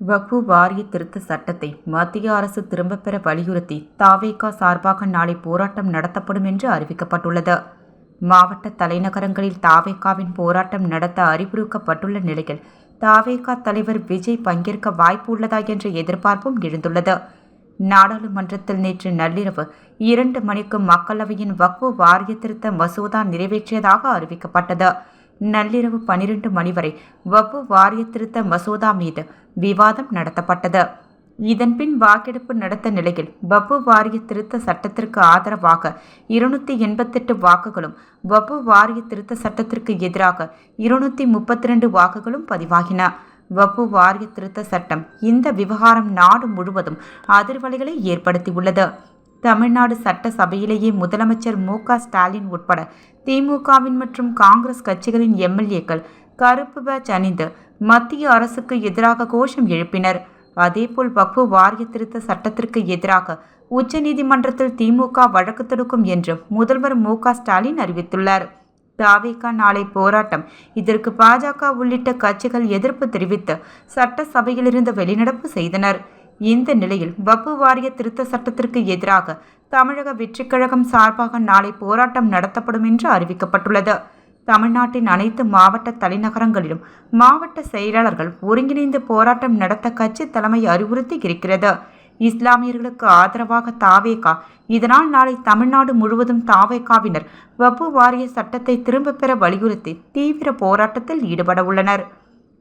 வக்ஃபு வாரிய திருத்த சட்டத்தை மத்திய அரசு திரும்பப் பெற வலியுறுத்தி தவேகா சார்பாக நாளை போராட்டம் நடத்தப்படும் என்று அறிவிக்கப்பட்டுள்ளது. மாவட்ட தலைநகரங்களில் தவேகாவின் போராட்டம் நடத்த அறிவுறுத்தப்பட்டுள்ள நிலையில் தவேகா தலைவர் விஜய் பங்கேற்க வாய்ப்பு உள்ளதா என்ற எதிர்பார்ப்பும் எழுந்துள்ளது. நாடாளுமன்றத்தில் நேற்று நள்ளிரவு 2 மணிக்கு மக்களவையின் வக்ஃபு வாரிய திருத்த மசோதா நிறைவேற்றியதாக அறிவிக்கப்பட்டது. நள்ளிரவு 12 மணி வரை வக்ஃபு வாரிய திருத்த மசோதா மீது விவாதம் நடத்தப்பட்டது. இதன்பின் வாக்கெடுப்பு நடத்த நிலையில் வக்ஃபு வாரிய திருத்த சட்டத்திற்கு ஆதரவாக 288 வாக்குகளும் வக்ஃபு வாரிய திருத்த சட்டத்திற்கு எதிராக 232 வாக்குகளும் பதிவாகின. வக்ஃபு வாரிய திருத்த சட்டம் இந்த விவகாரம் நாடு முழுவதும் அதிர்வலைகளை ஏற்படுத்தியுள்ளது. தமிழ்நாடு சட்டசபையிலேயே முதலமைச்சர் மு.க. ஸ்டாலின் உட்பட திமுகவின் மற்றும் காங்கிரஸ் கட்சிகளின் எம்எல்ஏக்கள் கருப்பு பேட்ஜ் அணிந்து மத்திய அரசுக்கு எதிராக கோஷம் எழுப்பினர். அதேபோல் வக்ஃபு வாரிய திருத்த சட்டத்திற்கு எதிராக உச்சநீதிமன்றத்தில் திமுக வழக்கு தொடுக்கும் என்று முதல்வர் மு.க. ஸ்டாலின் அறிவித்துள்ளார். தவேகா நாளை போராட்டம். இதற்கு பாஜக உள்ளிட்ட கட்சிகள் எதிர்ப்பு தெரிவித்து சட்டசபையிலிருந்து வெளிநடப்பு செய்தனர். இந்த நிலையில் வக்ஃபு வாரிய திருத்த சட்டத்திற்கு எதிராக தமிழக வெற்றிக் கழகம் சார்பாக நாளை போராட்டம் நடத்தப்படும் என்று அறிவிக்கப்பட்டுள்ளது. தமிழ்நாட்டின் அனைத்து மாவட்ட தலைநகரங்களிலும் மாவட்ட செயலாளர்கள் ஒருங்கிணைந்து போராட்டம் நடத்த கட்சி தலைமை அறிவுறுத்தி இருக்கிறது. இஸ்லாமியர்களுக்கு ஆதரவாக தவேகா. இதனால் நாளை தமிழ்நாடு முழுவதும் தவேகாவினர் வக்ஃபு வாரிய சட்டத்தை திரும்பப் பெற வலியுறுத்தி தீவிர போராட்டத்தில் ஈடுபட உள்ளனர்.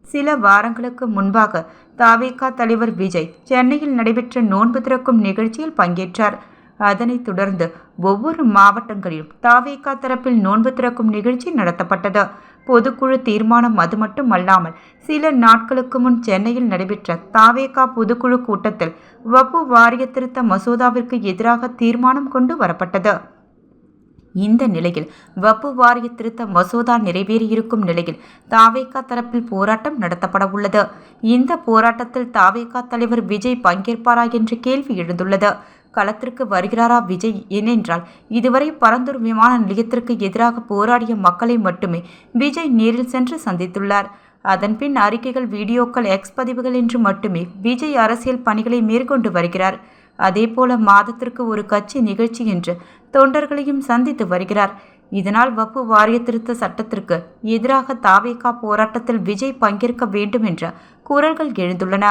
சில வாரங்களுக்கு முன்பாக தவேகா தலைவர் விஜய் சென்னையில் நடைபெற்ற நோன்பு திறக்கும் நிகழ்ச்சியில் பங்கேற்றார். அதனைத் தொடர்ந்து ஒவ்வொரு மாவட்டங்களிலும் தவேகா தரப்பில் நோன்பு திறக்கும் நிகழ்ச்சி நடத்தப்பட்டது. பொதுக்குழு தீர்மானம் அது மட்டுமல்லாமல் சில நாட்களுக்கு முன் சென்னையில் நடைபெற்ற தவேகா பொதுக்குழு கூட்டத்தில் வக்ஃபு வாரிய திருத்த மசோதாவிற்கு எதிராக தீர்மானம் கொண்டு வரப்பட்டது. இந்த நிலையில் வக்ஃபு வாரிய திருத்த மசோதா நிறைவேறியிருக்கும் நிலையில் தவேகா தரப்பில் போராட்டம் நடத்தப்பட உள்ளது. இந்த போராட்டத்தில் தவேகா தலைவர் விஜய் பங்கேற்பாரா என்ற கேள்வி எழுந்துள்ளது. களத்திற்கு வருகிறாரா விஜய்? ஏனென்றால் இதுவரை பரந்தூர் விமான நிலையத்திற்கு எதிராக போராடிய மக்களை மட்டுமே விஜய் நேரில் சென்று சந்தித்துள்ளார். அதன்பின் அறிக்கைகள், வீடியோக்கள், எக்ஸ் பதிவுகள் என்று மட்டுமே விஜய் அரசியல் பணிகளை மேற்கொண்டு வருகிறார். அதேபோல மாதத்திற்கு ஒரு கட்சி நிகழ்ச்சி என்று தொண்டர்களையும் சந்தித்து வருகிறார். இதனால் வக்ஃபு வாரிய திருத்த சட்டத்திற்கு எதிராக தவேகா போராட்டத்தில் விஜய் பங்கேற்க வேண்டும் என்ற குரல்கள் எழுந்துள்ளன.